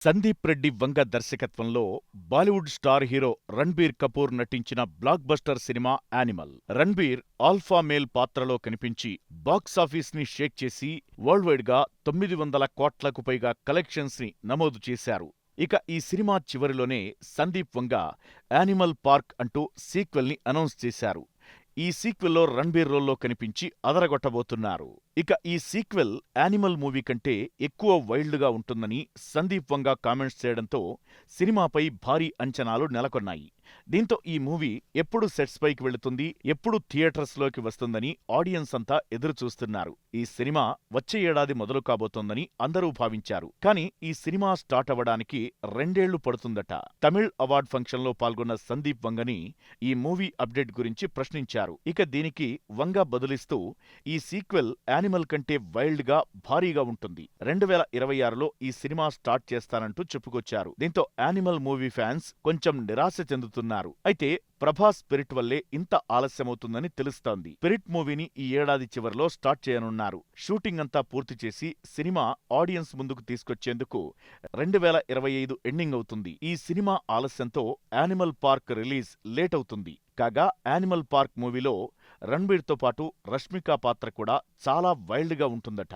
సందీప్ రెడ్డి వంగ దర్శకత్వంలో Bollywood star hero Ranbir Kapoor నటించిన block buster cinema animal. Ranbir alpha male పాత్రలో కనిపించి బాక్సాఫీస్ ని షేక్ చేసి వరల్డ్ వైడ్ గా 900 కోట్లకు పైగా కలెక్షన్స్ ని నమోదు చేశారు. ఇక ఈ సినిమా చివరిలోనే సందీప్ వంగ యానిమల్ పార్క్ అంటూ సీక్వెల్ ని అనౌన్స్ చేశారు. ఈ సీక్వెల్లో రణ్బీర్ రోల్లో కనిపించి అదరగొట్టబోతున్నారు. ఇక ఈ సీక్వెల్ యానిమల్ మూవీ కంటే ఎక్కువ వైల్డ్ గా ఉంటుందని సందీప్ వంగ కామెంట్స్ చేయడంతో సినిమాపై భారీ అంచనాలు నెలకొన్నాయి. దీంతో ఈ మూవీ ఎప్పుడు సెట్స్ పైకి వెళుతుంది, ఎప్పుడు థియేటర్స్ లోకి వస్తుందని ఆడియన్స్ అంతా ఎదురుచూస్తున్నారు. ఈ సినిమా వచ్చే ఏడాది మొదలు కాబోతోందని అందరూ భావించారు. కానీ ఈ సినిమా స్టార్ట్ అవ్వడానికి 2 ఏళ్లు పడుతుందట. తమిళ్ అవార్డ్ ఫంక్షన్ లో పాల్గొన్న సందీప్ వంగని ఈ మూవీ అప్డేట్ గురించి ప్రశ్నించారు. ఇక దీనికి వంగ బదులిస్తూ ఈ సీక్వెల్ యానిమల్ కంటే వైల్డ్ గా భారీగా ఉంటుంది. 2026లో ఈ సినిమా స్టార్ట్ చేస్తానంటూ చెప్పుకొచ్చారు. దీంతో యానిమల్ మూవీ ఫ్యాన్స్ కొంచెం నిరాశ చెందుతున్నారు. అయితే ప్రభాస్ స్పిరిట్ వల్లే ఇంత ఆలస్యమవుతుందని తెలుస్తోంది. స్పిరిట్ మూవీని ఈ ఏడాది చివర్లో స్టార్ట్ చేయనున్నారు. షూటింగ్ అంతా పూర్తి చేసి సినిమా ఆడియన్స్ ముందుకు తీసుకొచ్చేందుకు 2025 ఎండింగ్ అవుతుంది. ఈ సినిమా ఆలస్యంతో యానిమల్ పార్క్ రిలీజ్ లేట్ అవుతుంది. కాగా యానిమల్ పార్క్ మూవీలో రణ్బీర్ తో పాటు రష్మిక పాత్ర కూడా చాలా వైల్డ్ గా ఉంటుందట.